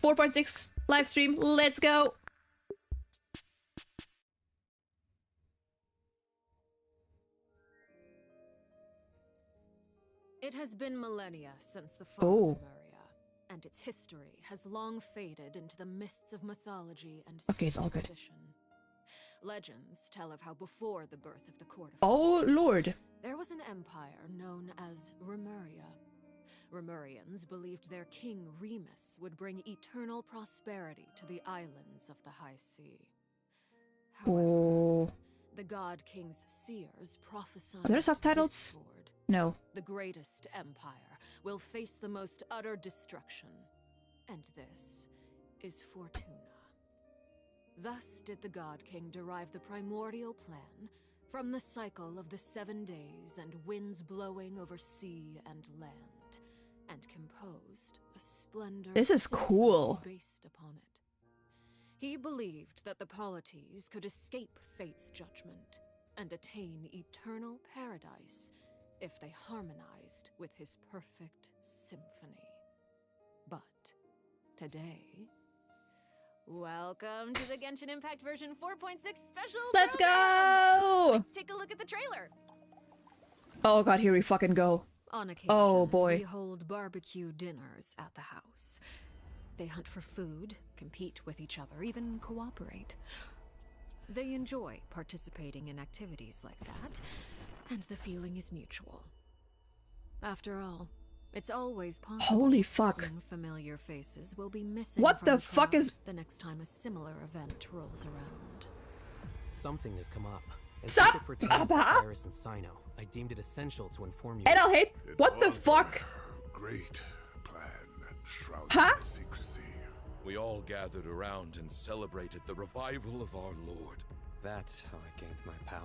4.6 live stream. Let's go. It has been millennia since the fall of Lemuria, and its history has long faded into the mists of mythology and superstition. Legends tell of how before the birth of the court of Lord. there was an empire known as Remuria. Remurians believed their king Remus would bring eternal prosperity to the islands of the high sea. However, the god king's seers prophesied Are there subtitles? discord. No. The greatest empire will face the most utter destruction. And this is Fortuna. Thus did the God King derive the primordial plan from the cycle of the 7 days and winds blowing over sea and land, and composed a splendor This is cool. based upon it. He believed that the polities could escape fate's judgment and attain eternal paradise if they harmonized with his perfect symphony. But today, welcome to the Genshin Impact version 4.6 special Let's program! go! Let's take a look at the trailer. Oh god, here we fucking go. On occasion, Oh boy. we hold barbecue dinners at the house. They hunt for food, compete with each other, even cooperate. They enjoy participating in activities like that, and the feeling is mutual. After all, it's always possible Holy fuck. certain familiar faces will be missing What from the the fuck crowd is- the next time a similar event rolls around. Something has come up. And Sup? since it pertains to Cyrus and Sino, I deemed it essential to inform you. And I'll hate. What the fuck? Great plan, shrouded Huh? in secrecy. We all gathered around and celebrated the revival of our Lord. That's how I gained my power.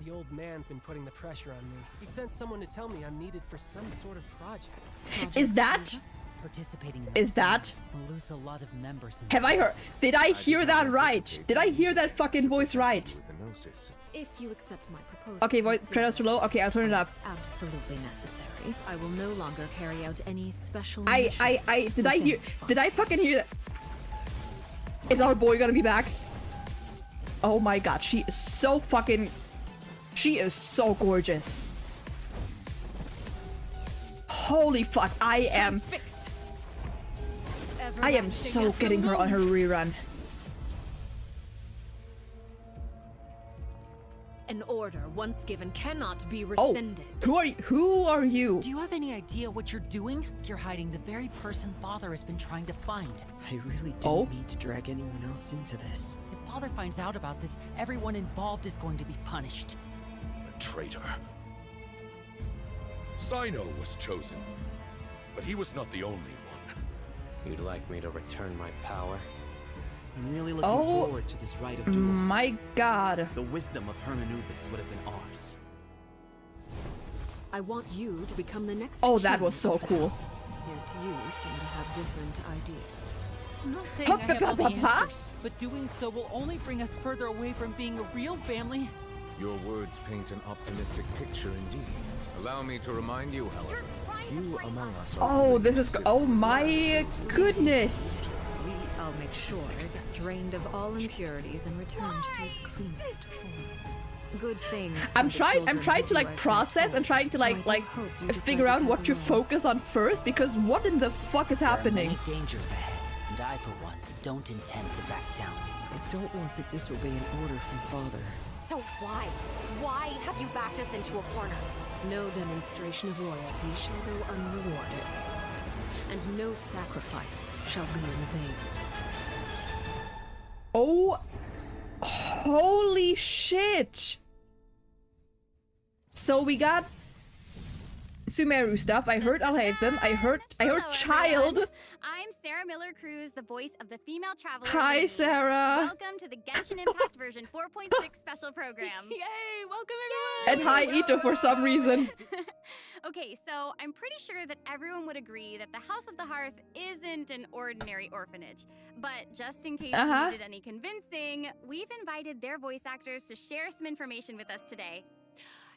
The old man's been putting the pressure on me. He sent someone to tell me I'm needed for some sort of project. Is that? Participating in Is that? will lose a lot of members in Have I heard? process. Did I hear that right? Did I hear that fucking voice right? With the gnosis. If you accept my proposal, Okay, voice consider trailers too low. Okay, I'll turn it up. it's absolutely necessary. I will no longer carry out any special Did I hear? Did I fucking hear that? Is our boy gonna be back? Oh my god, she is so fucking. She is so gorgeous. Holy fuck, I am so getting her on her rerun. An order once given cannot be Oh, rescinded. who are you? Do you have any idea what you're doing? You're hiding the very person Father has been trying to find. I really didn't Oh? mean to drag anyone else into this. If Father finds out about this, everyone involved is going to be punished. A traitor. Sino was chosen, but he was not the only one. You'd like me to return my power? I'm really looking Oh, forward to this rite of duels. My god. The wisdom of Hermanubis would have been ours. I want you to become the next Oh, that king was so of the cool. house. Yet you seem to have different ideas. I'm not saying I have all the answers, but doing so will only bring us further away from being a real family. Your words paint an optimistic picture indeed. Allow me to remind you, however, few among us are Oh, really this is. Oh my goodness. I'll make sure it's drained of all impurities and returned to its cleanest form. Good things. I'm that the trying children to do like as process they're and trying to told. like So I do hope you decide figure out to what tag to along. focus on first, because what in the fuck is happening? There are many dangers ahead, and I, for one, don't intend to back down. I don't want to disobey an order from Father. So why? Why have you backed us into a corner? No demonstration of loyalty shall go unrewarded, and no sacrifice shall be in vain. Oh, holy shit! So we got Sumeru stuff. I heard I'll hate them. I heard Hello, child. everyone. I'm Sarah Miller-Cruz, the voice of the female traveler. Hi, Lily. Sarah. Welcome to the Genshin Impact version 4.6 special program. Yay! Welcome And hi, Ito, for some reason. Okay, so I'm pretty sure that everyone would agree that the House of the Hearth isn't an ordinary orphanage. But just in case you needed any convincing, we've invited their voice actors to share some information with us today.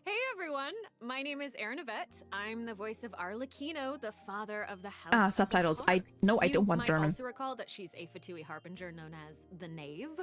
Hey everyone, my name is Erin Yvette. I'm the voice of Arlecchino, the father of the house. Ah, subtitles. I don't want You German. might also recall that she's a Fatui harbinger known as the Knave.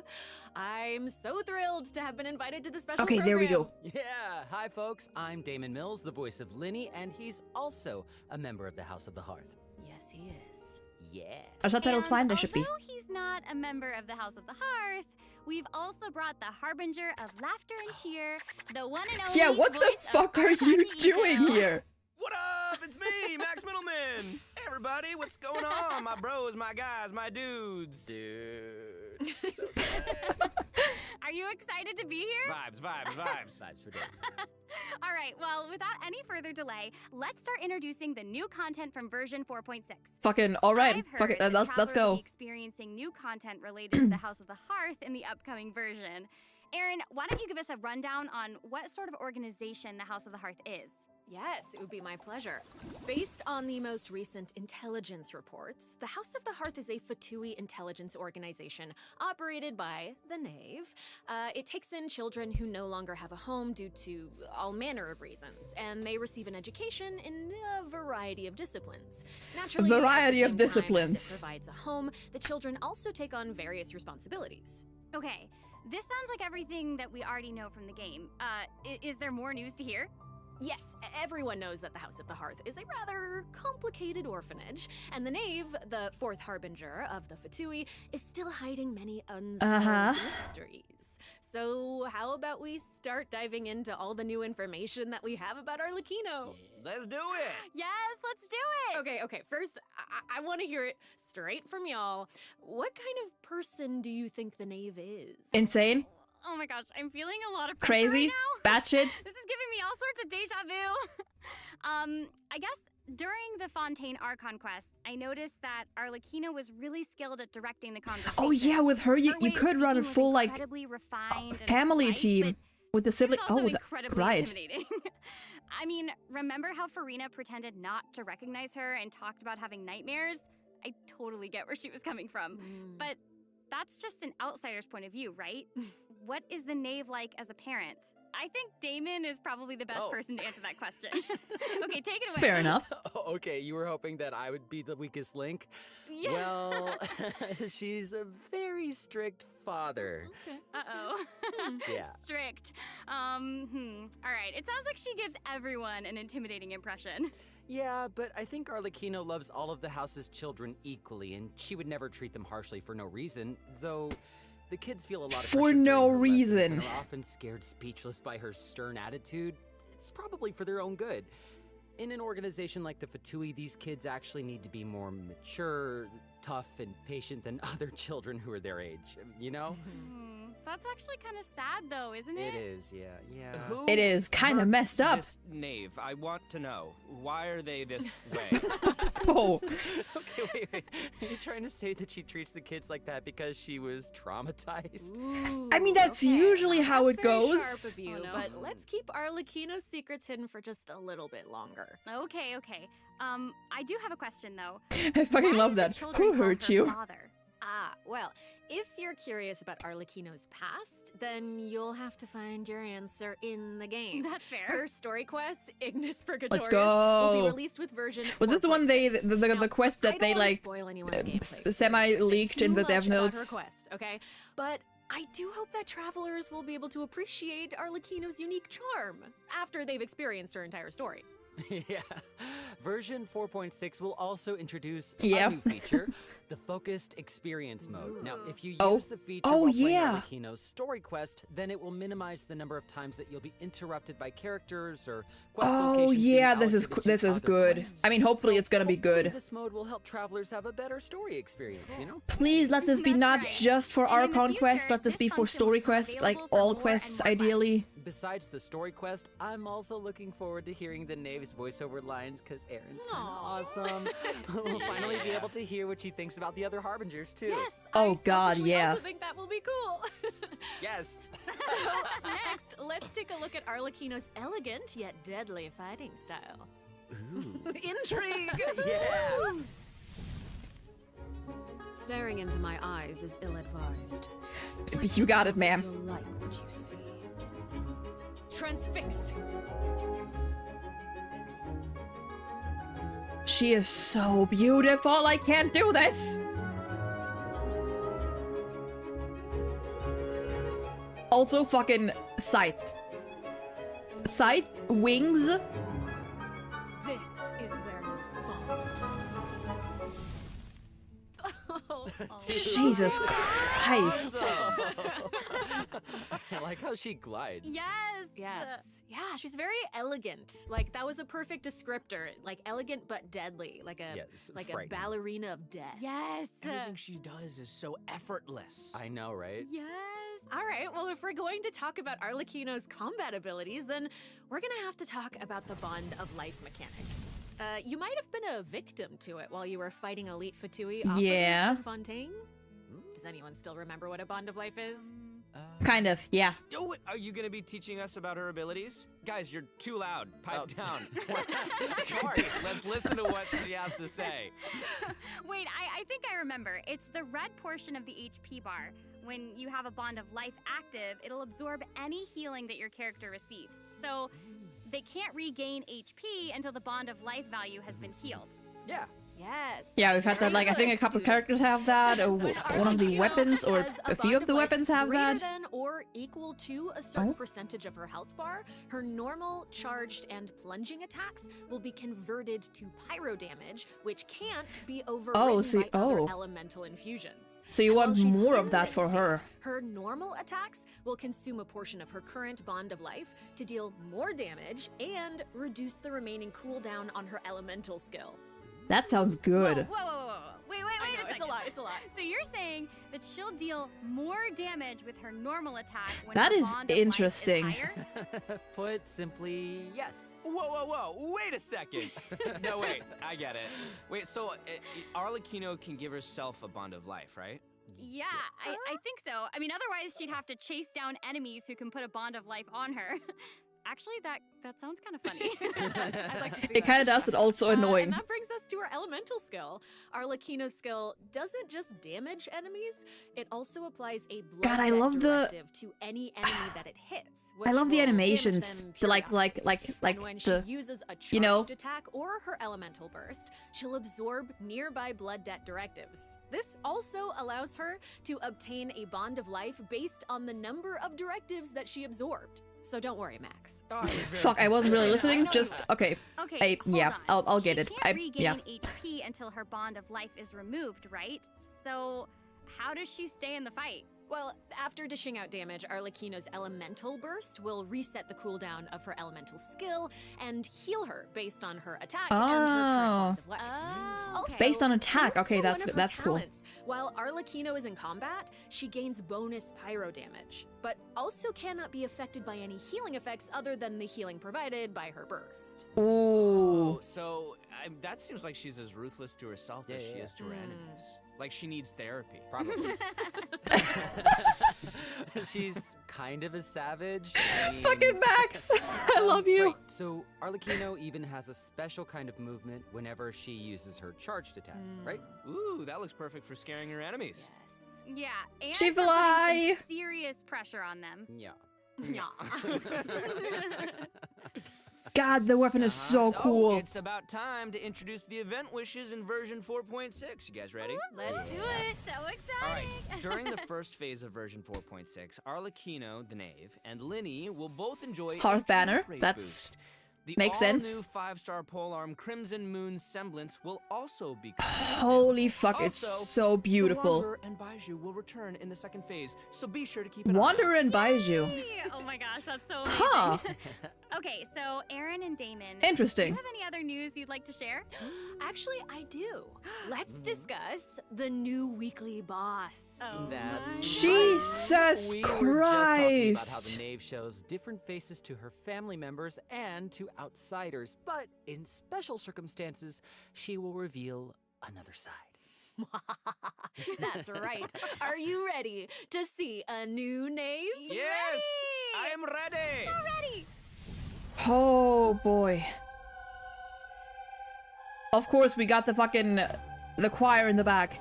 I'm so thrilled to have been invited to the special Okay, there we go. Yeah, hi folks, I'm Damon Mills, the voice of Linny, and he's also a member of the House of the Hearth. Yes, he is. Yeah. Our subtitles fine, they should be. Although he's not a member of the House of the Hearth, we've also brought the harbinger of laughter and cheer, the one and only Yeah, what the voice fuck of are you Araki doing Ito. here? What up? It's me, Max Middleman. Hey, everybody, what's going on? My bros, my guys, my dudes. Dude. So Are you excited to be here? vibes. Vibes for days. All right, well, without any further delay, let's start introducing the new content from version 4.6. Fucking alright. I've Fuck heard it. that Let's travelers will go. be experiencing new content related to the House of the Hearth in the upcoming version. Aaron, why don't you give us a rundown on what sort of organization the House of the Hearth is? Yes, it would be my pleasure. Based on the most recent intelligence reports, the House of the Hearth is a Fatui intelligence organization operated by the Knave. It takes in children who no longer have a home due to all manner of reasons, and they receive an education in a variety of disciplines. Naturally, A variety at of the same time disciplines. as it provides a home, the children also take on various responsibilities. Okay, this sounds like everything that we already know from the game. Is there more news to hear? Yes, everyone knows that the House of the Hearth is a rather complicated orphanage, and the Knave, the fourth harbinger of the Fatui, is still hiding many unsolved mysteries. So how about we start diving into all the new information that we have about Arlecchino? Let's do it. Yes, let's do it! Okay, first, I want to hear it straight from y'all. What kind of person do you think the Knave is? Insane? Oh my gosh, I'm feeling a lot of pressure Crazy? right now. Batshit? This is giving me all sorts of deja vu. I guess during the Fontaine Archon quest, I noticed that Arlecchino was really skilled at directing the conversation. Oh yeah, with her you way of could run a speaking was full like incredibly refined and family polite, team but with the she sibling. was also Oh, incredibly right. intimidating. I mean, remember how Farina pretended not to recognize her and talked about having nightmares? I totally get where she was coming from. But that's just an outsider's point of view, right? What is the Knave like as a parent? I think Damon is probably the best person to answer that question. Okay, take it away. Fair enough. Okay, you were hoping that I would be the weakest link? Yeah. Well, she's a very strict father. Okay. Uh-oh. Yeah. Strict. All right. It sounds like she gives everyone an intimidating impression. Yeah, but I think Arlecchino loves all of the house's children equally, and she would never treat them harshly for no reason, though the kids feel a lot of For pressure no during her lessons reason. and are often scared speechless by her stern attitude. It's probably for their own good. In an organization like the Fatui, these kids actually need to be more mature, tough, and patient than other children who are their age, you know? That's actually kind of sad, though, isn't it? It is, yeah. Who It is kind of hurt messed up. This Knave, I want to know. Why are they this way? Oh. Okay, wait. Are you trying to say that she treats the kids like that because she was traumatized? I mean, that's usually how it That's very goes. sharp of you, but let's keep Arlecchino's secrets hidden for just a little bit longer. Okay. I do have a question, though. I fucking Why love did the that. children Who call hurt her you? Father? Well, if you're curious about Arlecchino's past, then you'll have to find your answer in the game. That's fair. Her story quest, Ignis Purgatorius, Let's will go. be released with version Was this the one they Now, the quest I that don't they wanna like spoil anyone's gameplay semi experience, leaked say in the too dev much about notes? her quest, okay? But I do hope that travelers will be able to appreciate Arlecchino's unique charm after they've experienced her entire story. Yeah. Version 4.6 will also introduce Yeah. a new feature, the Focused Experience Mode. Now, if you Oh. use the feature Oh, while playing yeah. Arlecchino's story quest, then it will minimize the number of times that you'll be interrupted by characters or quest Oh locations being yeah, this is allocated to this is other good. quests. I mean, hopefully it's gonna be Hopefully good. This mode will help travelers have a better story experience, you know? Please let this be That's not right. just for And in the Archon future, quest. Let this this be for function story will be quests, like available for all more and quests, more ideally. Besides the story quest, I'm also looking forward to hearing the Knave's voiceover lines because Erin's kind of awesome. We'll finally be able to hear what she thinks about the other Harbingers, too. Yes! Oh, I God, selfishly yeah. also think that will be cool. Yes! Next, let's take a look at Arlecchino's elegant yet deadly fighting style. Ooh. Intrigue! Yeah! Staring into my eyes is ill-advised. You got it, ma'am. You'll like what you see. transfixed. She is so beautiful. I can't do this. Also, fucking Scythe. Scythe, wings. This is where you fall. Jesus Christ. I like how she glides. Yes. Yes. Yeah, she's very elegant. Like, that was a perfect descriptor. Like, elegant but deadly. Like a a ballerina of death. Yes. Everything she does is so effortless. I know, right? Yes. All right, well, if we're going to talk about Arlecchino's combat abilities, then we're gonna have to talk about the Bond of Life mechanic. You might have been a victim to it while you were fighting Elite Fatui off Yeah. of Fontaine. Does anyone still remember what a Bond of Life is? Kind of, yeah. Oh, are you gonna be teaching us about her abilities? Guys, you're too loud. Pipe down. Sorry, let's listen to what she has to say. Wait, I think I remember. It's the red portion of the HP bar. When you have a Bond of Life active, it'll absorb any healing that your character receives. So they can't regain HP until the Bond of Life value has been healed. Yeah. Yes. Yeah, we've had that, like, I think a couple characters have that, or one of the weapons, or a few of the weapons have greater that. than or equal to a certain percentage of her health bar, her normal, charged, and plunging attacks will be converted to pyro damage, which can't be overridden by other elemental infusions. So you want more of that for her. Her normal attacks will consume a portion of her current Bond of Life to deal more damage and reduce the remaining cooldown on her elemental skill. That sounds good. Whoa. Wait a second. It's a lot. So you're saying that she'll deal more damage with her normal attack when That her is Bond of interesting. Life is higher? Put simply, yes. Whoa. Wait a second. No, wait. I get it. Wait, so Arlecchino can give herself a Bond of Life, right? Yeah, I think so. I mean, otherwise she'd have to chase down enemies who can put a Bond of Life on her. Actually, that sounds kind of funny. I'd like to see It kind of does, but also annoying. And that brings us to our elemental skill. Arlecchino's skill doesn't just damage enemies, it also applies a blood God, I love directive to any enemy that it hits. I love the which will animations. damage The them like and when the, she uses a charged you know, attack or her elemental burst, she'll absorb nearby blood debt directives. This also allows her to obtain a Bond of Life based on the number of directives that she absorbed. So don't worry, Max. fuck, I wasn't really listening. Just okay. Okay, Yeah, I'll get it. She can't regain yeah. HP until her Bond of Life is removed, right? So how does she stay in the fight? Well, after dishing out damage, Arlecchino's elemental burst will reset the cooldown of her elemental skill and heal her based on her attack and her current Bond of Life. Also, Based on attack. thanks Okay, to one of her that's cool. talents, while Arlecchino is in combat, she gains bonus pyro damage, but also cannot be affected by any healing effects other than the healing provided by her burst. Ooh. So that seems like she's as ruthless to herself as she is to her enemies. Like she needs therapy. Probably. She's kind of a savage. Fucking Max! I love you. Right, so Arlecchino even has a special kind of movement whenever she uses her charged attack, right? Ooh, that looks perfect for scaring her enemies. Yeah, and She for putting fly. some serious pressure on them. Yeah. God, the weapon is so cool. It's about time to introduce the event wishes in version 4.6. You guys ready? Let's do it! So All exciting! right. During the first phase of version 4.6, Arlecchino, the Knave, and Linny will both enjoy Hearth a banner. rate That's boost. The makes sense. all-new 5-star polearm Crimson Moon Semblance will also be Holy fuck, it's Also, so beautiful. Wanderer and Baiju will return in the second phase, so be sure to keep an eye Wanderer out. and Baiju. Oh my gosh, that's so amazing. Huh. Okay, so Aaron and Damon. Interesting. Do you have any other news you'd like to share? Actually, I do. Let's discuss the new weekly boss. Oh, Jesus We were just talking about how Christ. the Knave shows different faces to her family members and to outsiders, but in special circumstances, she will reveal another side. That's right. Are you ready to see a new Knave? Yes! I am ready! Ready! Oh boy. Of course, we got the fucking the choir in the back.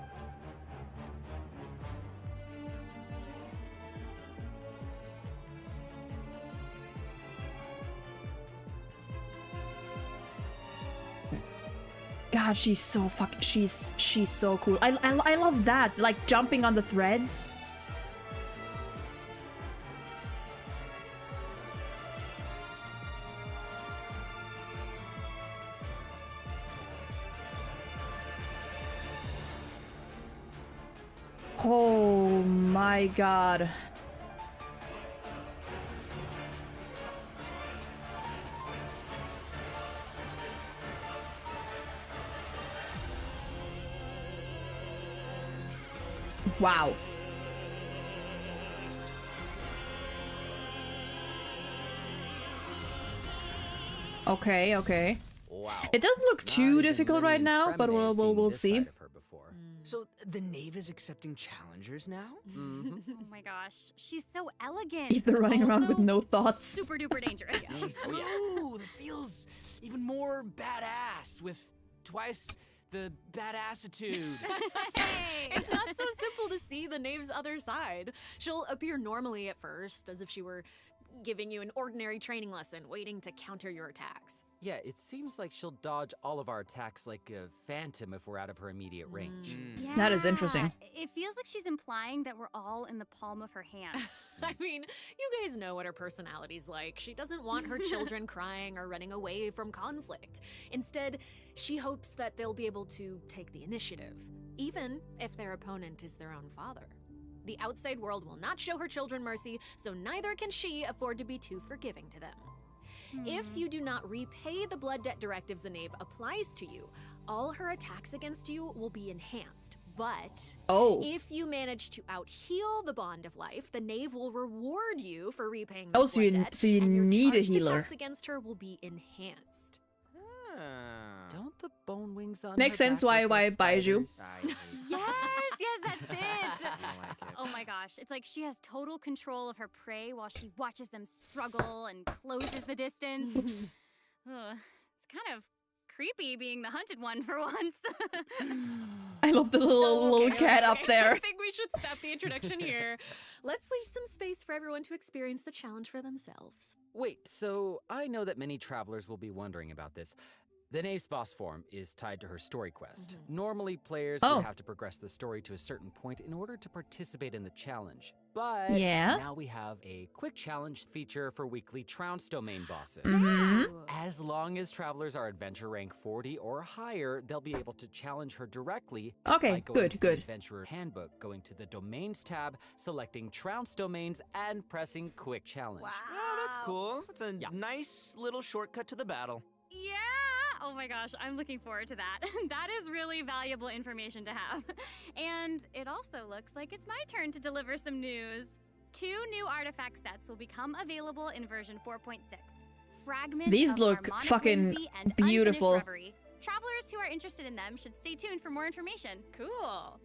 God, she's so she's so cool. I love that, like jumping on the threads. Oh my god. Wow. Okay, okay. Wow. It doesn't look too difficult right now, but we'll see. So the knave is accepting challengers now? Oh my gosh, she's so elegant. Ether running around with no thoughts. Super duper dangerous. Ooh, that feels even more badass with twice the badassitude. It's not so simple to see the knave's other side. She'll appear normally at first, as if she were giving you an ordinary training lesson, waiting to counter your attacks. Yeah, it seems like she'll dodge all of our attacks like a phantom if we're out of her immediate range. Yeah, That is interesting. It feels like she's implying that we're all in the palm of her hand. I mean, you guys know what her personality's like. She doesn't want her children crying or running away from conflict. Instead, she hopes that they'll be able to take the initiative, even if their opponent is their own father. The outside world will not show her children mercy, so neither can she afford to be too forgiving to them. If you do not repay the blood debt directives the knave applies to you, all her attacks against you will be enhanced. But if you manage to out-heal the bond of life, the knave will reward you for repaying the blood debt, so you and your need a charged healer. attacks against her will be enhanced. Don't the bone wings on Makes her sense back why look like Baiju. spiders? Yes, that's it. like it. Oh my gosh, it's like she has total control of her prey while she watches them struggle and closes the distance. Oops. Ugh, it's kind of creepy being the hunted one for once. I love the little cat up there. I think we should stop the introduction here. Let's leave some space for everyone to experience the challenge for themselves. Wait, so I know that many travelers will be wondering about this. The knave's boss form is tied to her story quest. Normally, players would have to progress the story to a certain point in order to participate in the challenge. But now we have a quick challenge feature for weekly Trounce domain bosses. As long as travelers are adventure rank 40 or higher, they'll be able to challenge her directly by going to the Adventurer Handbook, going to the Domains tab, selecting Trounce domains, and pressing Quick Challenge. Oh, that's cool. That's a nice little shortcut to the battle. Yeah! Oh my gosh, I'm looking forward to that. That is really valuable information to have. And it also looks like it's my turn to deliver some news. 2 new artifact sets will become available in version 4.6. Fragments These of look Harmonic fucking Whimsy and beautiful. Unfinished Reverie. Travelers who are interested in them should stay tuned for more information. Cool.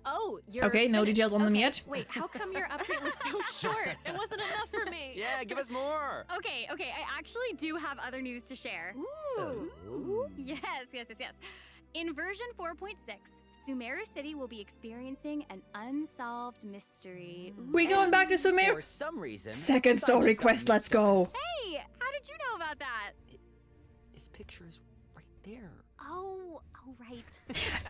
Oh, you're Okay, no finished. details on them Okay, yet. Wait, how come your update was so short? It wasn't enough for me. Yeah, give us more. Okay, I actually do have other news to share. Ooh. Yes. In version 4.6, Sumeru City will be experiencing an unsolved mystery. We going back to Sumeru? For some reason, Second story quest, let's go. Hey, how did you know about that? His picture is right there. Oh, right.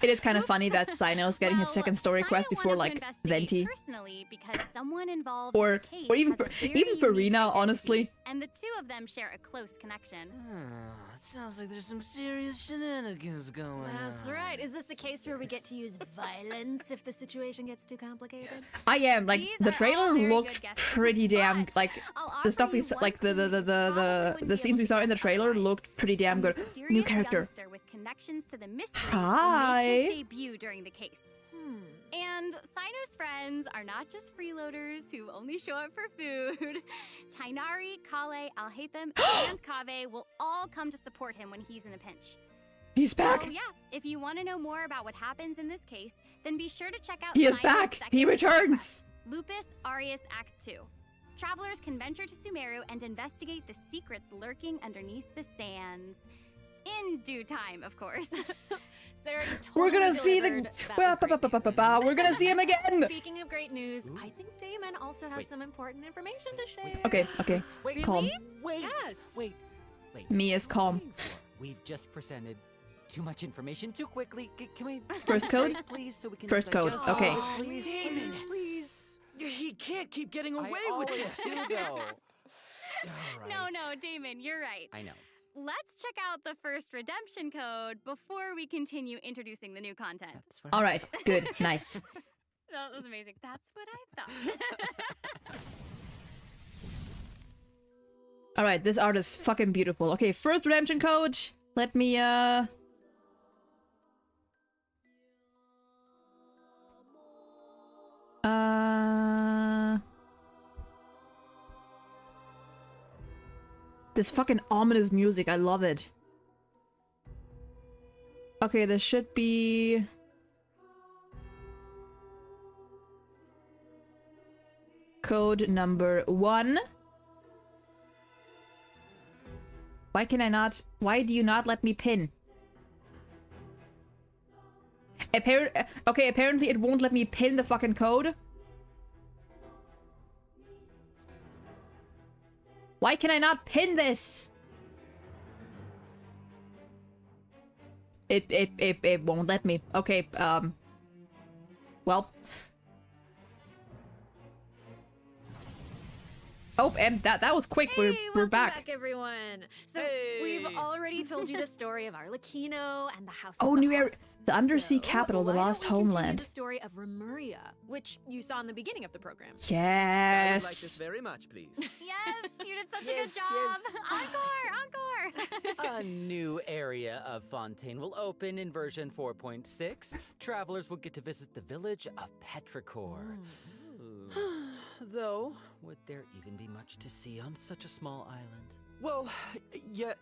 It is kind of funny that Sino's getting his second story quest before like Venti. Personally, because someone involved Or in the case even has a for very even unique Farina, identity, honestly. and the two of them share a close connection. Sounds like there's some serious shenanigans going on. That's right. Is this the case where we get to use violence if the situation gets too complicated? I am like These the are trailer all very looked good guesses, pretty damn like I'll the offer stuff we you saw, one like clue the scenes we saw in the trailer looked pretty damn good. Mysterious New character. youngster with connections to the mystery Hi. will make his debut during the case. And Sino's friends are not just freeloaders who only show up for food. Tainari, Kale, Alhaitham, and Kave will all come to support him when he's in a pinch. He's back. So yeah, if you want to know more about what happens in this case, then be sure to check out He is Sino's back. second He story returns. quest, Lupus Arius Act 2. Travelers can venture to Sumeru and investigate the secrets lurking underneath the sands. In due time, of course. Sarah, you totally We're gonna see the delivered. That was great. we're gonna see him again. Speaking of great news, I think Damon also has some important information to share. Okay. Wait, Calm. Wait. Yes. Wait. Me is calm. We've just presented too much information too quickly. Can we First code? please, so we can First code. digest Okay. it, please, Damon. please. He can't keep getting away I with always this. do, though. All right. No, Damon, you're right. I know. Let's check out the first redemption code before we continue introducing the new content. That's what All right. Good. Nice. That was amazing. That's what I thought. All right. This art is fucking beautiful. Okay. First redemption code. Let me this fucking ominous music, I love it. Okay, this should be... Code number 1. Why can I not... Why do you not let me pin? Okay, apparently it won't let me pin the fucking code. Why can I not pin this? It won't let me. Okay, well. Oh, and that was quick. Hey, we're back. Welcome back, everyone. So Hey. we've already told you the story of Arlecchino and the House Oh, of the new area. Hearth. The undersea So, capital, the why don't lost we continue homeland. The story of Remuria, which you saw in the beginning of the program. I would like this Yes. very much, please. Yes, you did such a Yes, good job. yes. Encore. A new area of Fontaine will open in version 4.6. Travelers will get to visit the village of Petrichor. Though, would there even be much to see on such a small island? Well, yeah.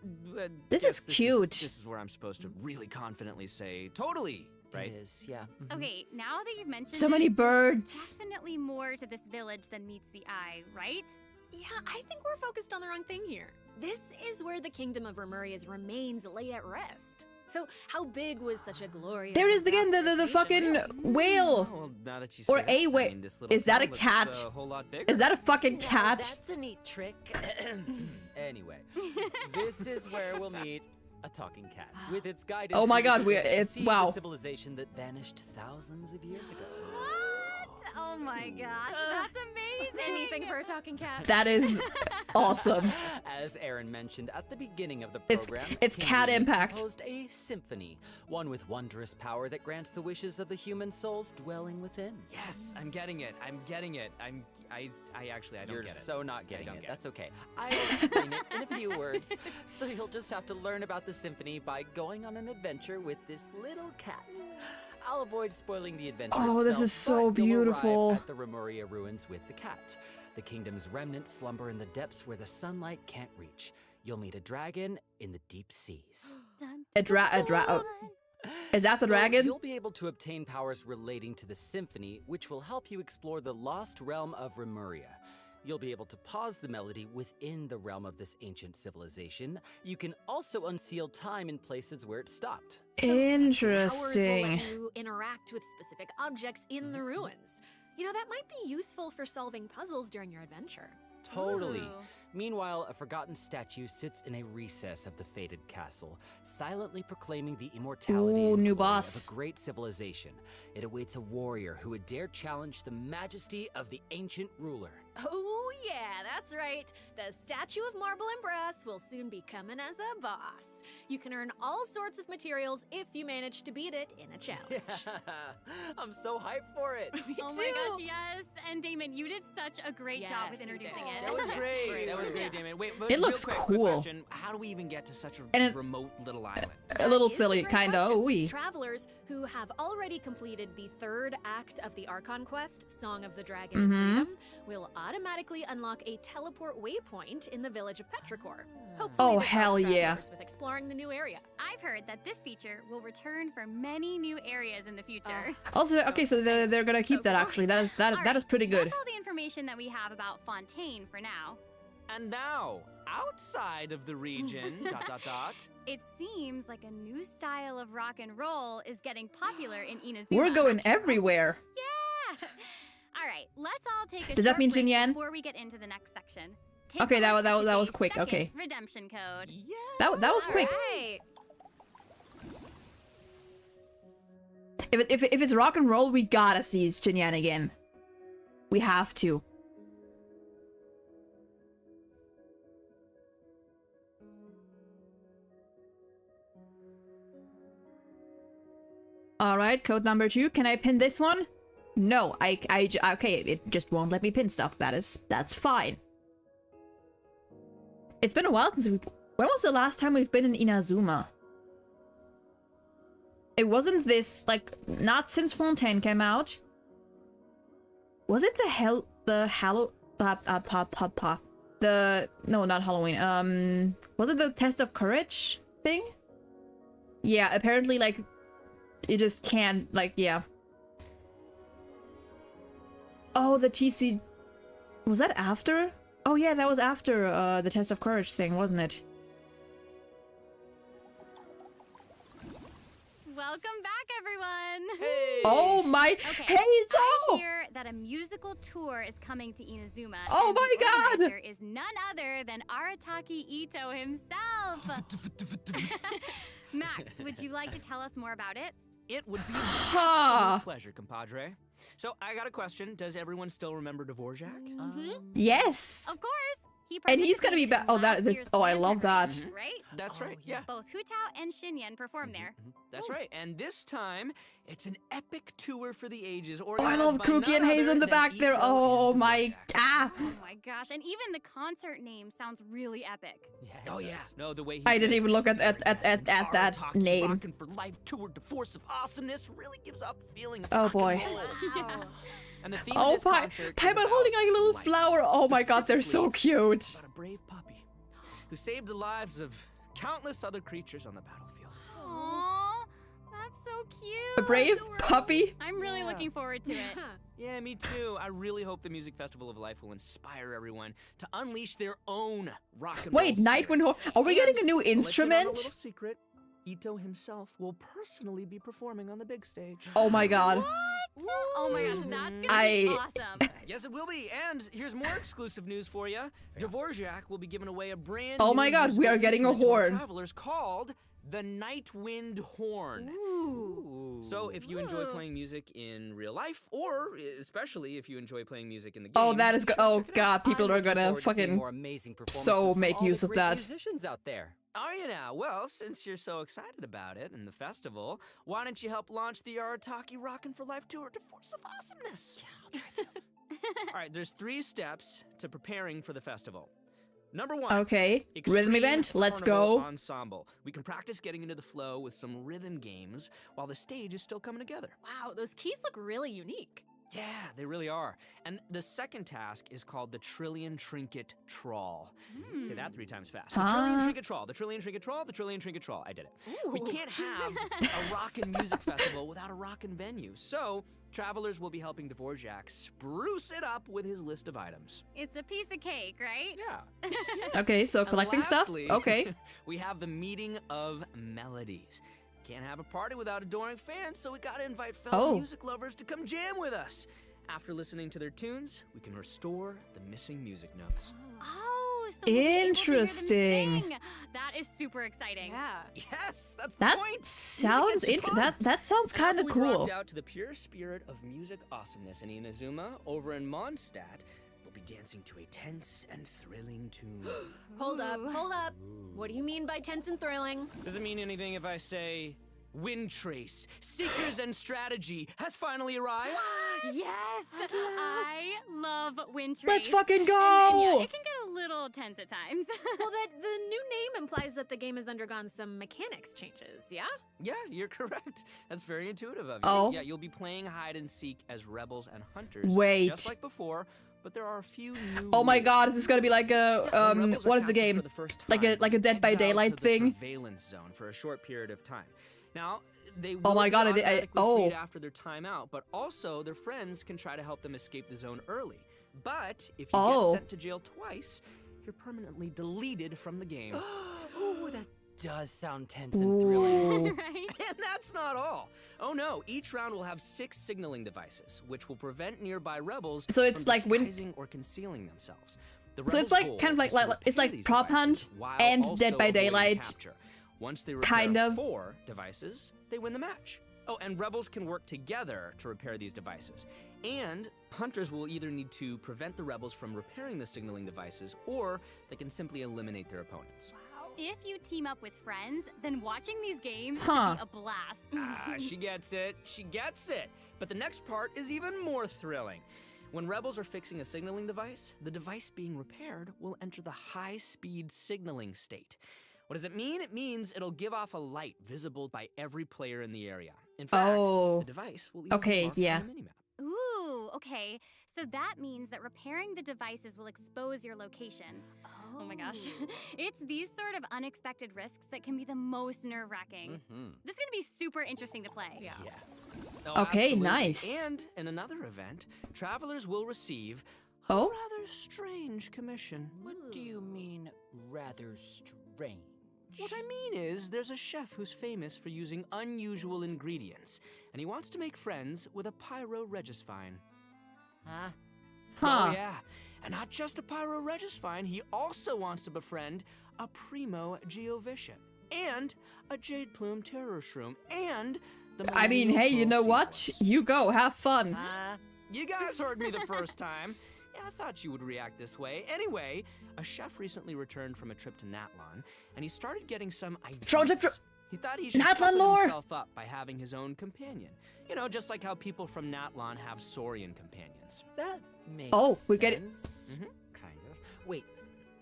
This guess is cute. This is where I'm supposed to really confidently say totally, right? It is, yeah. Okay, now that you've mentioned So it, many there's birds. definitely more to this village than meets the eye, right? Yeah, I think we're focused on the wrong thing here. This is where the kingdom of Remuria's remains lay at rest. So, how big was such a glorious... There is again the prosperous fucking nation, really? whale. Well, now that you Or say a it, whale. I mean, this little Is that a town looks cat? a whole lot bigger. Is that a fucking Well, cat? That's a neat trick. Anyway, this is where we'll meet a talking cat. With its guidance, Oh my we God, will we- get to it's- see wow. the civilization that vanished thousands of years ago. What? Oh my gosh, that's amazing. Anything for a talking cat. That is awesome. As Aaron mentioned at the beginning of the It's- program, it's King cat Louis impact. composed a symphony, one with wondrous power that grants the wishes of the human souls dwelling within. Yes, I'm getting it. I'm getting it. I actually, I don't You're get it. so not getting don't it. get That's okay. I'll explain it in a few words. So you'll just have to learn about the symphony by going on an adventure with this little cat. I'll avoid spoiling the adventure Oh, this itself, is so but you'll arrive beautiful. at the Remuria ruins with the cat. The kingdom's remnants slumber in the depths where the sunlight can't reach. You'll meet a dragon in the deep seas. A oh. Is that the So dragon? You'll be able to obtain powers relating to the symphony, which will help you explore the lost realm of Remuria. You'll be able to pause the melody within the realm of this ancient civilization. You can also unseal time in places where it stopped. Powers will Interesting. let you interact with specific objects in the ruins. You know, that might be useful for solving puzzles during your adventure. Totally. Ooh. Meanwhile, a forgotten statue sits in a recess of the fated castle, silently proclaiming the immortality Ooh, and new glory boss. of a great civilization. It awaits a warrior who would dare challenge the majesty of the ancient ruler. Oh, yeah, that's right. The statue of marble and brass will soon be coming as a boss. You can earn all sorts of materials if you manage to beat it in a challenge. I'm so hyped for it. Oh my gosh, yes. And Damon, you did such a great job with Yes, you introducing did. it. That was great. That was Yeah. great, Damon. Wait, but It looks real quick cool. question. How do we even get to such a And it- remote little island? A little That is silly, great kinda. question. Ooh-wee. Travelers who have already completed the third act of the Archon quest, Song of the Dragon and Mhm. Freedom, will automatically unlock a teleport waypoint in the village of Petrichor. Hopefully Oh, this hell helps yeah. travelers with exploring the new area. I've heard that this feature will return for many new areas in the future. Also, okay, so they're gonna keep that actually. That is that is pretty good. That's all the information that we have about Fontaine for now. And now, outside of the region, It seems like a new style of rock and roll is getting popular in Inazuma. We're going everywhere. Yeah! All right, let's all take a Does that short mean break Jinyan? before we get into the next section. Take Okay, a that look was- at that was today's quick, second okay. Redemption code. That was quick. Right. If it's rock and roll, we gotta see Xinyan again. We have to. Alright, code number 2. Can I pin this one? No, okay, it just won't let me pin stuff. That's fine. It's been a while since when was the last time we've been in Inazuma? It wasn't this, like, not since Fontaine came out. Was it no, not Halloween. Was it the Test of Courage thing? Yeah, apparently, like, you just can't, like, yeah. Oh, the TC... Was that after? Oh yeah, that was after the Test of Courage thing, wasn't it? Welcome back, everyone! Hey! Oh my... Okay, Hey, Zo! I hear that a musical tour is coming to Inazuma. Oh and my the god! organizer is none other than Arataki Ito himself! Max, would you like to tell us more about it? It would be an absolute pleasure, compadre. So, I got a question. Does everyone still remember Dvorak? Yes! Of course! And he's gonna be back. Oh, I love that. Right? That's right, yeah. Both Hu Tao and Xinyan perform there. That's right. And this time, it's an epic tour for the ages. Oh, I love Cookie and Haze in the back there. Oh my... Ah! Oh my gosh, and even the concert name sounds really epic. Yeah, oh yeah. No, the way he I didn't says, even look at that name. Rockin' for Life Tour de Force of Awesomeness really gives off the feeling of Oh boy. Wow. And the theme of this concert is Paimon holding like a little flower. Oh my god, they're so cute. about a brave puppy who saved the lives of countless other creatures on the battlefield. Aww, that's so cute. A brave puppy? I'm really looking forward to it. Yeah, me too. I really hope the Music Festival of Life will inspire everyone to unleash their own rock and roll. Wait, Nightwind Horn. Are we getting a new I'll let you know a instrument? little secret. Ito himself will personally be performing on the big stage. Oh my god. What? Oh my gosh, that's gonna be awesome. Yes, it will be. And here's more exclusive news for you. Dvorak will be giving away a brand Oh new my god, we musical are getting a instrument to our horn. travelers called the Nightwind Horn. Ooh. So if you enjoy playing music in real life, or especially if you enjoy playing music in the game, Oh, that is oh god, people are gonna Forward to seeing fucking more amazing performances so from make all use the of great that. musicians out there. Are you now? Well, since you're so excited about it and the festival, why don't you help launch the Arataki Rockin' for Life Tour de Force of Awesomeness? Yeah, I'll try to. All right, there's 3 steps to preparing for the festival. Number 1. Okay, Extreme rhythm event, let's Carnival go. Ensemble. We can practice getting into the flow with some rhythm games while the stage is still coming together. Wow, those keys look really unique. Yeah, they really are. And the second task is called the Trillion Trinket Trawl. Say that 3 times fast. The Trillion Trinket Trawl, the Trillion Trinket Trawl, the Trillion Trinket Trawl. I did it. We can't have a rockin' music festival without a rockin' venue. So, travelers will be helping Dvorak spruce it up with his list of items. It's a piece of cake, right? Yeah. Okay, so And collecting stuff? lastly, Okay. we have the Meeting of Melodies. Can't have a party without adoring fans, so we gotta invite fellow music lovers to come jam with us. After listening to their tunes, we can restore the missing music notes. Oh, so we'll be able to hear them Interesting. sing. That is super exciting. Yeah. Yes, that's the That point. sounds that sounds kind of We've cool. rocked out to the pure spirit of music awesomeness in Inazuma. Over in Mondstadt, we'll be dancing to a tense and thrilling tune. Hold up, hold up. What do you mean by tense and thrilling? Does it mean anything if I say Wind Trace, Seekers and Strategy has finally arrived? Yes! I love Wind Trace. Let's fucking And go! yeah, it can get a little tense at times. Well, the new name implies that the game has undergone some mechanics changes, yeah? Yeah, you're correct. That's very intuitive of you. Oh. Yeah, you'll be playing hide and seek as rebels and hunters. Wait. Just like before, but there are a few new Oh my rules. god, this is gonna be like a When rebels are what is the captured game? for the first Like time, a Dead by head out Daylight to the thing? surveillance zone for a short period of time. Now, they Oh will my be god, automatically oh. freed after their timeout, but also their friends can try to help them escape the zone early. But if you Oh. get sent to jail twice, you're permanently deleted from the game. Ooh, that does sound tense and thrilling. Right? And that's not all. Oh no, each round will have 6 signaling devices, which will prevent nearby rebels So it's from like when- disguising or concealing themselves. The So it's rebels' like goal kind of like is to it's repair like these Prop devices Hunt while and also Dead by avoiding Daylight. capture. Once they repair Kind of. 4 devices, they win the match. Oh, and rebels can work together to repair these devices. And hunters will either need to prevent the rebels from repairing the signaling devices, or they can simply eliminate their opponents. If you team up with friends, then watching these games Huh. should be a blast. She gets it. She gets it. But the next part is even more thrilling. When rebels are fixing a signaling device, the device being repaired will enter the high-speed signaling state. What does it mean? It means it'll give off a light visible by every player in the area. In fact, the device will even be marked on the minimap. Ooh, okay. So that means that repairing the devices will expose your location. Oh my gosh. It's these sort of unexpected risks that can be the most nerve-wracking. This is gonna be super interesting to play. Yeah. Okay, absolutely. nice. And in another event, travelers will receive a Oh? rather strange commission. What do you mean, rather strange? What I mean is, there's a chef who's famous for using unusual ingredients, and he wants to make friends with a pyro-regisvine. Huh? Oh yeah, and not just a pyro-regisvine, he also wants to befriend a primo geovician, and a jade plume terror shroom, and the I mean, hey, you know what? You go, have fun. You guys heard me the first time. Yeah, I thought you would react this way. Anyway, a chef recently returned from a trip to Natlon, and he started getting some ideas. He thought he should Natlon toughen lore! himself up by having his own companion. You know, just like how people from Natlon have Saurian companions. That makes Oh, we're getting- Kind of. Wait,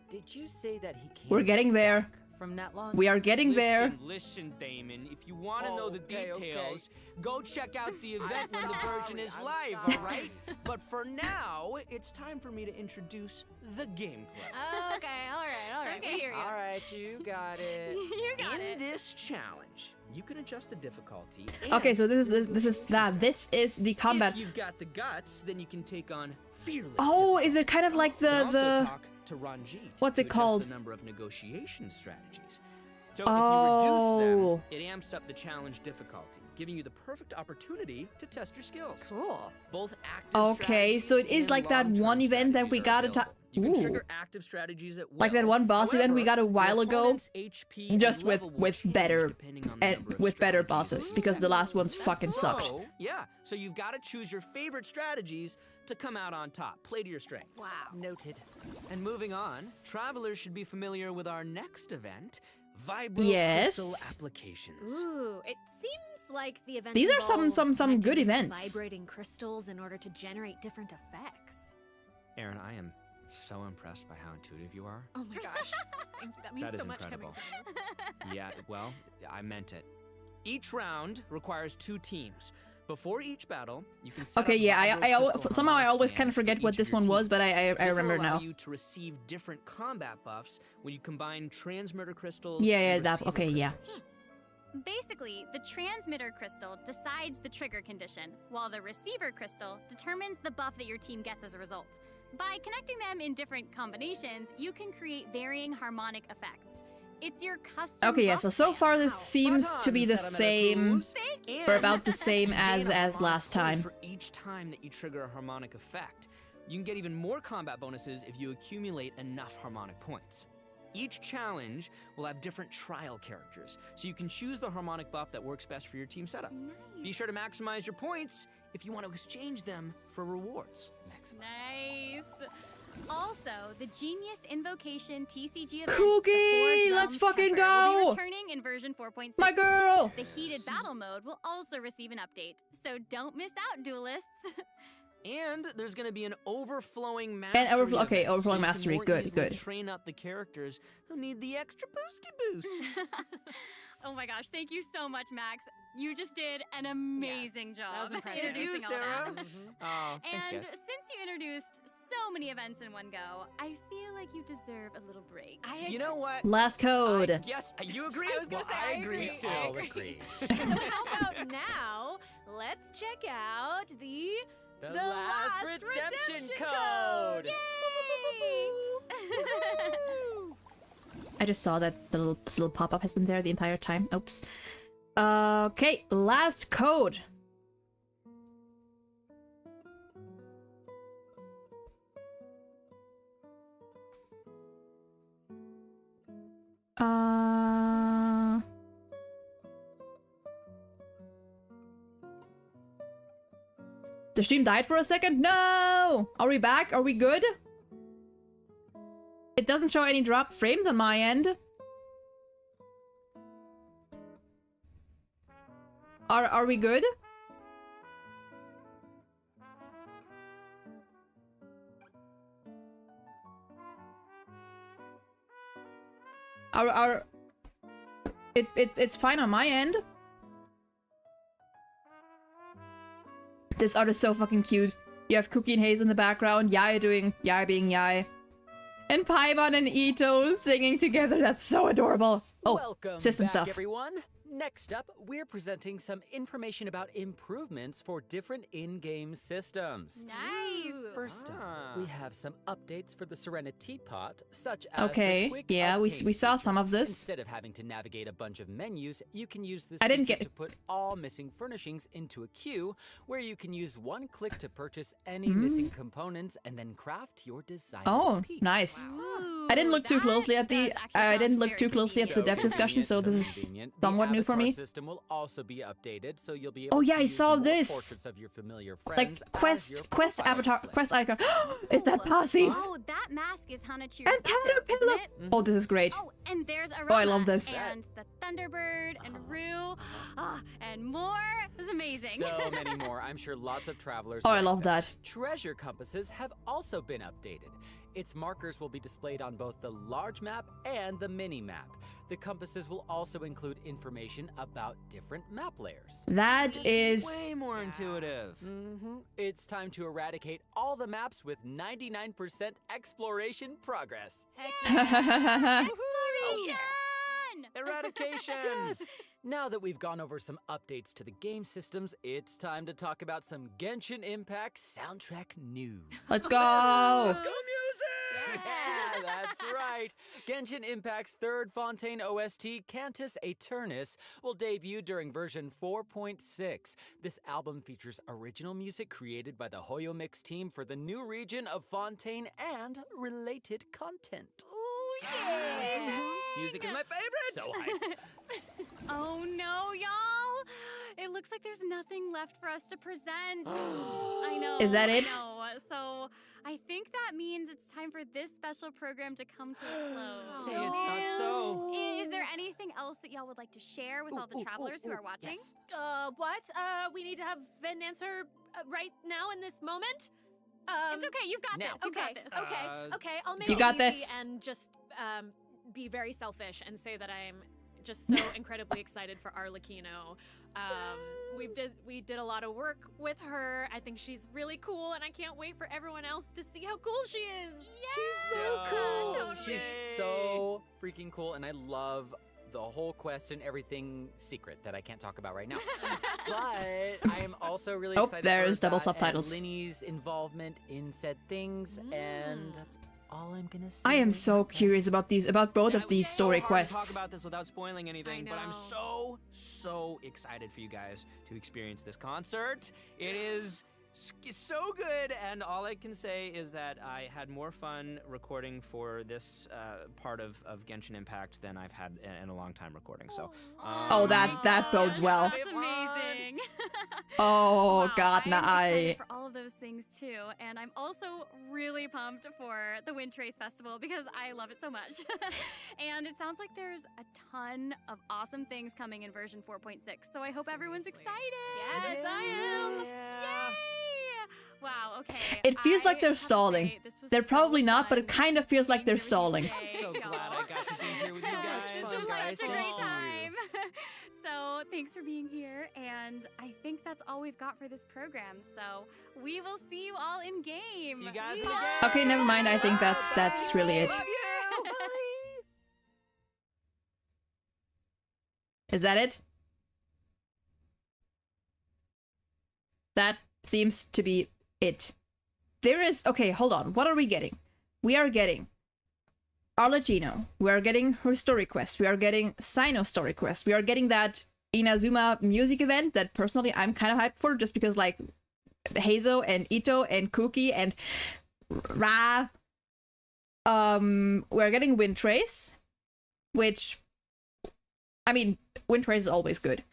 did you say that he came We're getting there. back from Natlon? We are getting there. Listen, Damon, if you want to know the details, go check out the event when the version is live, all right? But for now, it's time for me to introduce the gameplay. Okay, all right. Okay. We hear you. All right, you got it. You got In it. this challenge, you can adjust the difficulty. Okay, and so this is the combat. If you've got the guts, then you can take on fearless. Oh, is it kind of like You can also the talk to Ranjit what's to it adjust called? The number of negotiation strategies. So Oh. if you reduce them, it amps up the challenge difficulty, giving you the perfect opportunity to test your skills. Cool. Both active Okay, so it is and like that long-term one event that we strategies got are to available. You can Ooh. trigger active strategies at will. Like that one boss event we got a However, while your ago, opponent's HP and just with level will change better depending on the number of with better strategies bosses, because the last ones fucking sucked. So, yeah, so you've got to choose your favorite strategies to come out on top. Play to your strengths. Wow. Noted. And moving on, travelers should be familiar with our next event, Vibro Yes. Crystal Applications. Ooh, it seems like the event. These are some involves good connecting events. Vibrating crystals in order to generate different effects. Aaron, I am so impressed by how intuitive you are. Oh my gosh. Thank you. That means That is so much incredible. coming from you. Yeah, well, I meant it. Each round requires 2 teams. Before each battle, you can set Okay, up yeah, Vibro Crystal somehow I harmonics always kind bands of forget for what each this of your one was, teams. but I This will remember allow now. you to receive different combat buffs when you combine transmitter crystals. Yeah, and that. receiver Okay, yeah. crystals. Basically, the transmitter crystal decides the trigger condition, while the receiver crystal determines the buff that your team gets as a result. By connecting them in different combinations, you can create varying harmonic effects. It's your custom Okay, yeah. buff So plan. far this seems to be the same, or about the same You gain as a harmonic last point time. For each time that you trigger a harmonic effect, you can get even more combat bonuses if you accumulate enough harmonic points. Each challenge will have different trial characters, so you can choose the harmonic buff that works best for your team setup. Be sure to maximize your points if you want to exchange them for rewards. Nice. Also, the Genius Invocation TCG event, Cookie, the Forge let's Realms fucking Temper, will go! be returning in version 4.6. My girl! The Heated Battle mode will also receive an update, so don't miss out, duelists. And there's going to be an overflowing mastery. Okay, event, overflowing so you can mastery. more Good, easily good. Train up the characters who need the extra boosty boost. Oh my gosh, thank you so much, Max. You just did an amazing job. that was impressive. Thank you, introducing all Sarah. that. Oh, thanks, And guys. since you introduced so many events in one go, I feel like you deserve a little break. You know what? Last code. Yes, you agree? I was gonna Well, say, I agree too. I agree. So how about now? Let's check out the last redemption code. I just saw that this little pop-up has been there the entire time. Oops. Okay, last code. The stream died for a second? No! Are we back? Are we good? It doesn't show any drop frames on my end. Are we good? It's fine on my end. This art is so fucking cute. You have Cookie and Haze in the background, Yai doing Yai being Yai. And Paimon and Ito singing together. That's so adorable. Oh, Welcome system back, stuff. everyone. Next up, we're presenting some information about improvements for different in-game systems. Nice. First up, we have some updates for the Serenity Pot, such as Okay, the quick yeah, we update saw feature. some of this. Instead of having to navigate a bunch of menus, you can use this I didn't feature get- to put all missing furnishings into a queue, where you can use one click to purchase any Mm. missing components and then craft your desired Oh, piece. nice. Ooh, I didn't look too that closely at the. does actually I sound didn't look very too closely at the convenient. dev discussion, so this is convenient. somewhat new for The me. avatar system will also be updated, so you'll be able Oh to yeah, I use saw more this. portraits of your familiar Like friends as your quest profile avatar, display. quest icon. Is that Posse? Oh, that mask is Hanachi's And Caterpillar. Oh, this is great. Oh, and there's Arama. Oh, I love this. And the Thunderbird and Rue. And more. This is amazing. So many more. I'm sure lots of travelers. Oh, I like love them. that. Treasure compasses have also been updated. Its markers will be displayed on both the large map and the mini map. The compasses will also include information about different map layers. That is. Way more intuitive. It's time to eradicate all the maps with 99% exploration progress. Exploration! Eradication! Yes! Now that we've gone over some updates to the game systems, it's time to talk about some Genshin Impact soundtrack news. Let's go. Let's go music! Yeah, that's right. Genshin Impact's third Fontaine OST, Cantus Aeternus, will debut during version 4.6. This album features original music created by the Hoyo Mix team for the new region of Fontaine and related content. Ooh, yeah. Music is my favorite! So hyped. Oh no, y'all! It looks like there's nothing left for us to present. I know. Is that it? I know. So I think that means it's time for this special program to come to a close. Say it's not so. Is there anything else that y'all would like to share with all the travelers who are watching? Yes. What? We need to have an answer right now in this moment? It's okay. You've got now. this. You've got this. Okay, I'll make You it got easy this. and just be very selfish and say that I'm just so incredibly excited for Arlecchino. We did a lot of work with her. I think she's really cool, and I can't wait for everyone else to see how cool she is. She's so Yeah, cool. totally. She's so freaking cool, and I love the whole quest and everything secret that I can't talk about right now. But I am also really excited there's for double that subtitles. and Linny's involvement in said things, and that's all I'm gonna say. I am so curious about both Yeah, of these it's story so hard to quests. talk about this without spoiling anything, but I'm know. so excited for you guys to experience this concert. It is so good, and all I can say is that I had more fun recording for this part of Genshin Impact than I've had in a long time recording. So, Oh, that bodes well. That's amazing. Oh Wow, God, I'm nah, excited for all of those things too, and I'm also really pumped for the Wind Trace Festival because I love it so much. And it sounds like there's a ton of awesome things coming in version 4.6, so I hope everyone's excited. Yes, I am. Yay! Wow. Okay. It feels like I they're have to stalling. say, this was They're so probably not, but it fun kind of feels like being they're here with you stalling. today, I'm so glad y'all. I got to be here with you So guys. This was Guys, such a thank great you. time. So thanks for being here, and I think that's all we've got for this program. So we will see you all in game. See you guys in the Bye. game. Okay, never mind. I think that's really it. Love you. Is that it? That seems to be it. There is... Okay, hold on. What are we getting? We are getting Arlecchino. We are getting her story quest. We are getting Sino's story quest. We are getting that Inazuma music event that personally I'm kind of hyped for just because like Hazo and Ito and Cookie and Ra. We're getting Wind Trace, which... I mean, Wind Trace is always good.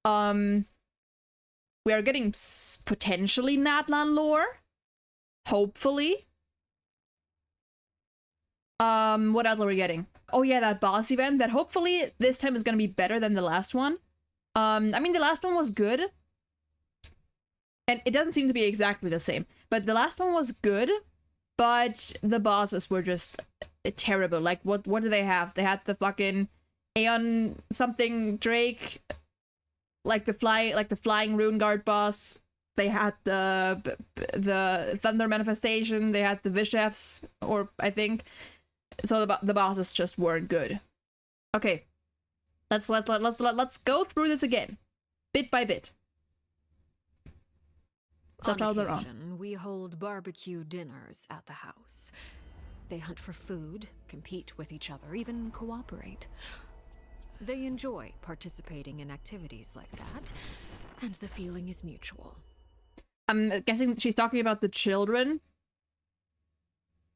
We We are getting potentially Natlan lore. Hopefully. What else are we getting? Oh yeah, that boss event that hopefully this time is gonna be better than the last one. I mean, the last one was good. And it doesn't seem to be exactly the same. But the last one was good, but the bosses were just terrible. Like, what do they have? They had the fucking Aeon something Drake, like the flying Rune Guard boss. They had the Thunder Manifestation. They had the Vishefs, or I think. So the bosses just weren't good. Okay, let's go through this again, bit by bit. On occasion, we hold barbecue dinners at the house. They hunt for food, compete with each other, even cooperate. They enjoy participating in activities like that, and the feeling is mutual. I'm guessing she's talking about the children.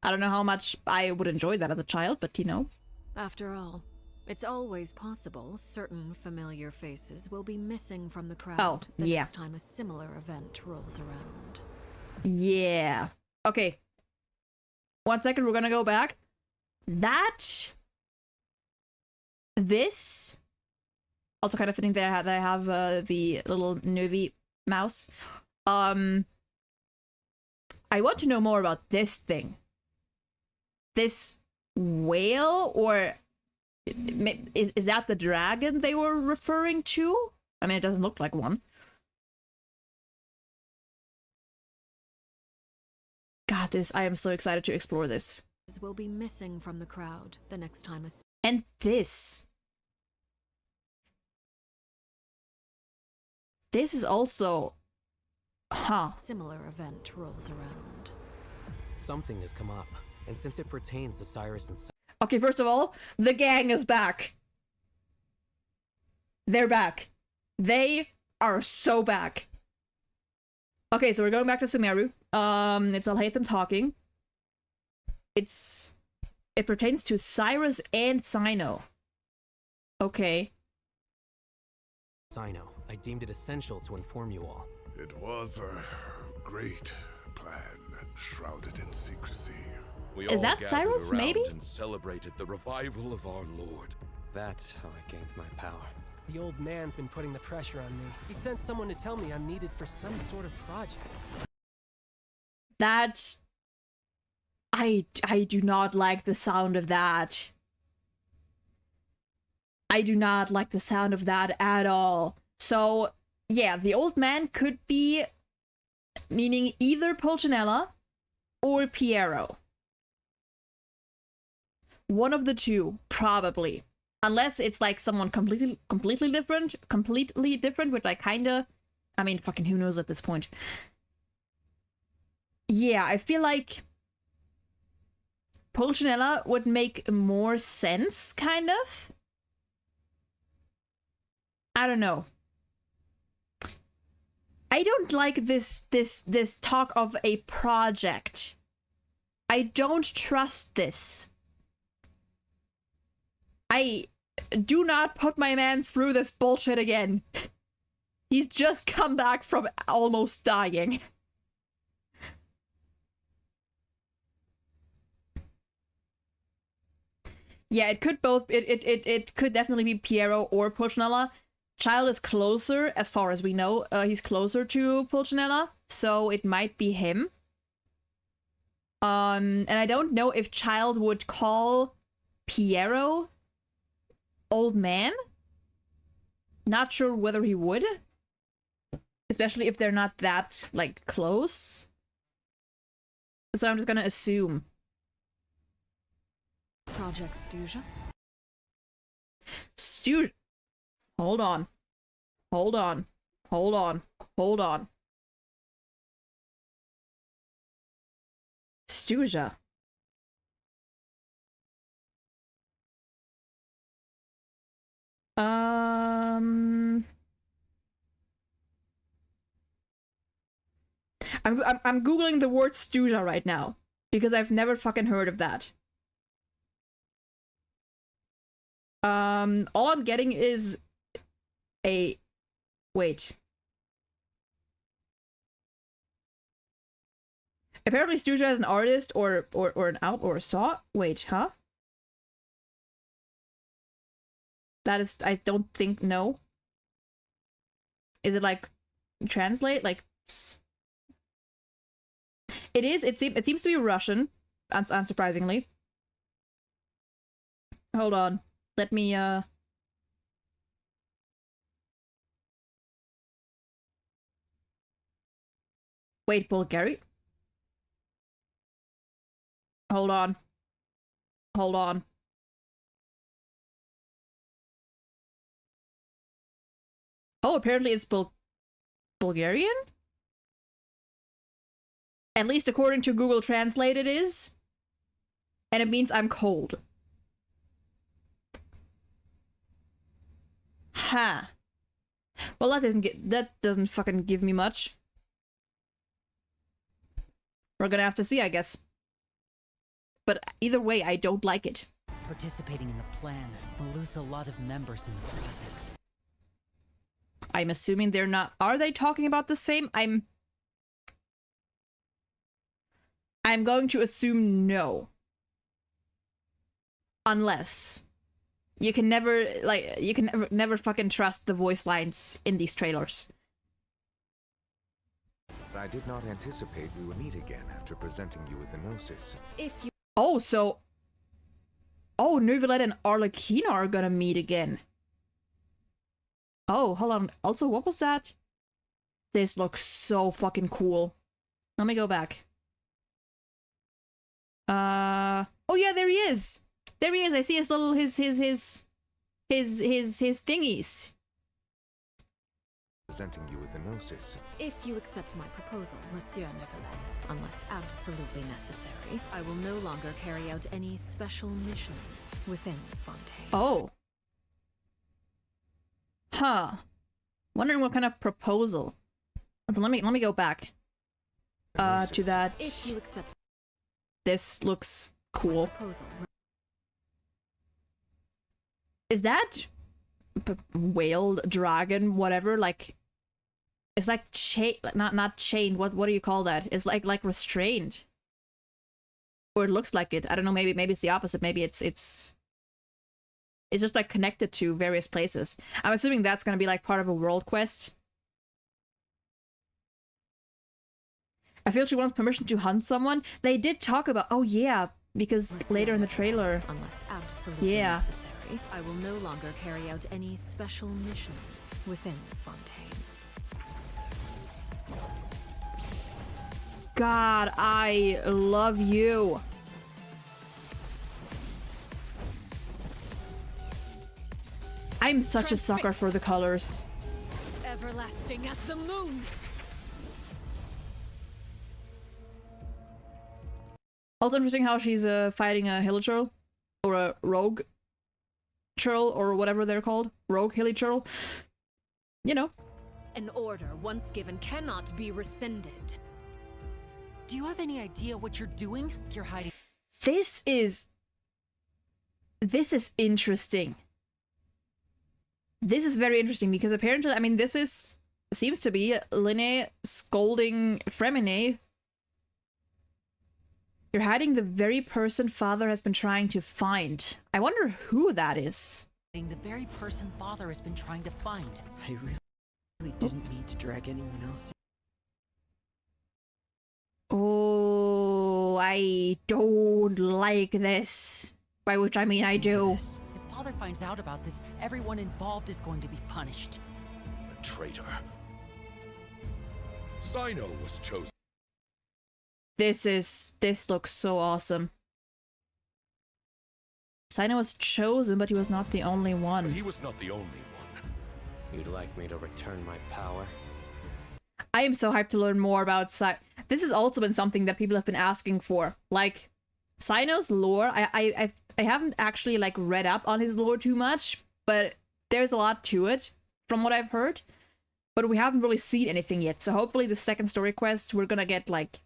I don't know how much I would enjoy that as a child, but you know. After all, it's always possible certain familiar faces will be missing from the crowd the next time a similar event rolls around. Yeah. Okay. 1 second, we're gonna go back. This also kind of fitting that I have the little Nuvi mouse. I want to know more about this thing. This whale, or is that the dragon they were referring to? I mean, it doesn't look like one. God, I am so excited to explore this. Will be missing from the crowd the next time and this is also similar event rolls around. Something has come up, and since it pertains to Cyrus and okay, first of all, the gang is back. They're back. They are so back. Okay, so we're going back to Sumeru. It's Alhaitham talking. It pertains to Cyrus and Cyno. Okay. Cyno, I deemed it essential to inform you all. It was a great plan, shrouded in secrecy. We is all that Cyrus, maybe? And celebrated the revival of our Lord. That's how I gained my power. The old man's been putting the pressure on me. He sent someone to tell me I'm needed for some sort of project. That... I do not like the sound of that. I do not like the sound of that at all. So, yeah, the old man could be meaning either Pulcinella or Piero. One of the two, probably. Unless it's like someone completely different, which I kinda... I mean, fucking who knows at this point. Yeah, I feel like Pulcinella would make more sense, kind of. I don't know. I don't like this talk of a project. I don't trust this. I do not put my man through this bullshit again. He's just come back from almost dying. Yeah, it could both. It could definitely be Piero or Pulcinella. Child is closer, as far as we know. He's closer to Pulcinella, so it might be him. And I don't know if Child would call Piero old man. Not sure whether he would, especially if they're not that like close. So I'm just gonna assume. Project Stuja? Hold on. Hold on. Hold on. Hold on. Stuja. I'm googling the word Stuja right now because I've never fucking heard of that. All I'm getting is a... Wait. Apparently Stuja is an artist or an out or a saw. Wait, huh? That is, I don't think, no. Is it like translate? Like it is, it seems to be Russian, unsurprisingly. Hold on. Let me wait, Bulgarian? Hold on. Hold on. Oh, apparently it's Bulgarian? At least according to Google Translate it is. And it means I'm cold. Huh. Well, that doesn't fucking give me much. We're gonna have to see, I guess. But either way, I don't like it. Participating in the plan will lose a lot of members in the process. I'm assuming they're not. Are they talking about the same? I'm going to assume no. Unless you can never never fucking trust the voice lines in these trailers. I did not anticipate we would meet again after presenting you with the Gnosis. If you Oh, so Neuvillette and Arlecchino are gonna meet again. Oh, hold on. Also, what was that? This looks so fucking cool. Let me go back. Oh yeah, there he is. There he is. I see his little his thingies. Presenting you with the Gnosis. If you accept my proposal, Monsieur Neuvillette, unless absolutely necessary, I will no longer carry out any special missions within Fontaine. Oh. Huh. Wondering what kind of proposal. So let me go back. To that. If you accept this looks cool. proposal. Is that whale, dragon, whatever? Like, it's like not chained. What do you call that? It's like restrained. Or it looks like it. I don't know. Maybe it's the opposite. Maybe it's just like connected to various places. I'm assuming that's gonna be like part of a world quest. I feel she wants permission to hunt someone. They did talk about. Oh yeah, because later in the trailer. Unless absolutely yeah. necessary, I will no longer carry out any special missions within Fontaine. God, I love you. I'm such a sucker for the colors. Everlasting as the moon. Also interesting how she's fighting a hilly churl or a rogue churl or whatever they're called. Rogue hilly churl. You know. An order once given cannot be rescinded. Do you have any idea what you're doing? You're hiding. This is interesting. This is very interesting because apparently, I mean, seems to be Linné scolding Fremine. You're hiding the very person Father has been trying to find. I wonder who that is. The very person Father has been trying to find. I really didn't mean to drag anyone else. Oh, I don't like this. By which I mean I do. If Father finds out about this, everyone involved is going to be punished. A traitor. Sino was chosen. This looks so awesome. Sino was chosen, but he was not the only one. But he was not the only one. You'd like me to return my power? I am so hyped to learn more about This has also been something that people have been asking for. Like, Sino's lore, I haven't actually like read up on his lore too much, but there's a lot to it from what I've heard. But we haven't really seen anything yet, so hopefully the second story quest we're gonna get like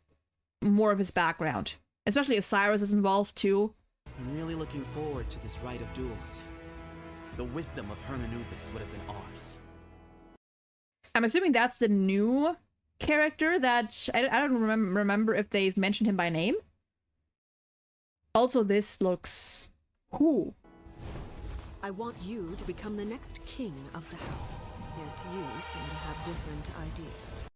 more of his background. Especially if Cyrus is involved too. I'm really looking forward to this rite of duels. The wisdom of Hermanubis would have been ours. I'm assuming that's the new character that I don't remember if they've mentioned him by name. Also, this looks... Who? I want you to become the next king of the house. Yet you seem to have different ideas.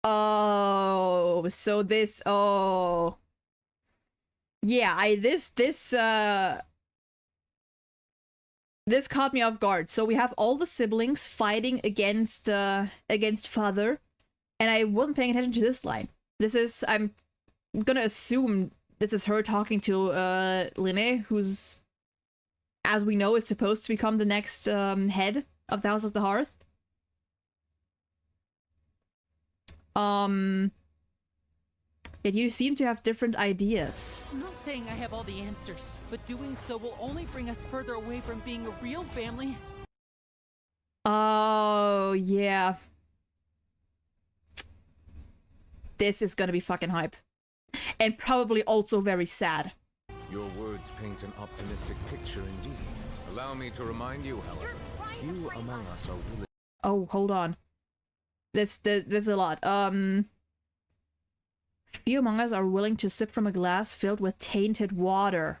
Oh, so this... Oh... Yeah, this caught me off guard. So we have all the siblings fighting against father, and I wasn't paying attention to this line. This is... I'm gonna assume this is her talking to Linne, who's, as we know, is supposed to become the next head of the House of the Hearth. Yet you seem to have different ideas. I'm not saying I have all the answers, but doing so will only bring us further away from being a real family. Oh, yeah. This is gonna be fucking hype. And probably also very sad. Your words paint an optimistic picture indeed. Allow me to remind you, however, few among us are willing... Oh, hold on. That's a lot. Few among us are willing to sip from a glass filled with tainted water.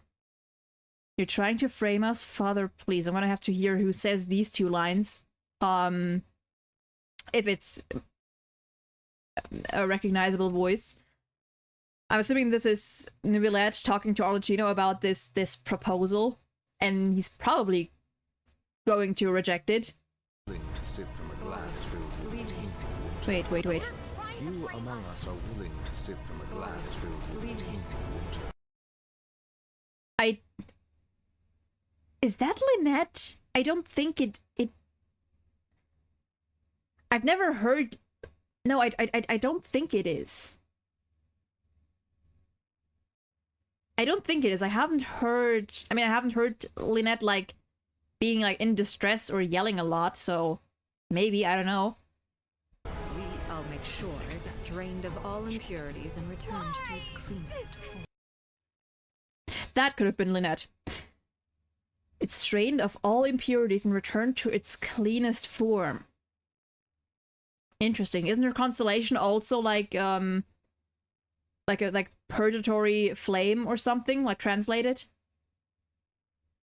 You're trying to frame us? Father, please. I'm gonna have to hear who says these two lines. If it's a recognizable voice. I'm assuming this is Neuvillette talking to Arlecchino about this proposal, and he's probably going to reject it. To sip from a glass filled with tainted water. Wait. Few among us are willing to sip from a glass filled with tainted water. Is that Lynette? I don't think it... I've never heard... No, I don't think it is. I don't think it is. I haven't heard Lynette, like, being, like, in distress or yelling a lot, so maybe, I don't know. I'll make sure it's drained of all impurities and returned to its cleanest form. That could have been Lynette. It's strained of all impurities and returned to its cleanest form. Interesting. Isn't her constellation also like purgatory flame or something, like translated?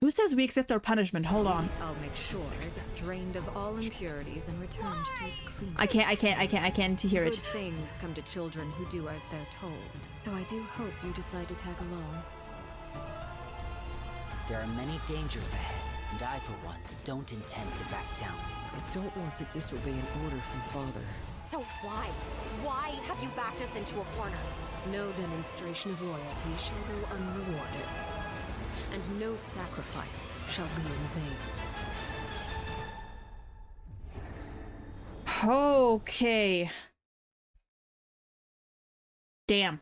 Who says we accept our punishment? Hold on. I'll make sure it's drained of all impurities and returned to its cleanest. I can't hear it. Good things come to children who do as they're told. So I do hope you decide to tag along. There are many dangers ahead, and I, for one, don't intend to back down. I don't want to disobey an order from Father. So why? Why have you backed us into a corner? No demonstration of loyalty shall go unrewarded, and no sacrifice shall be in vain. Okay. Damn.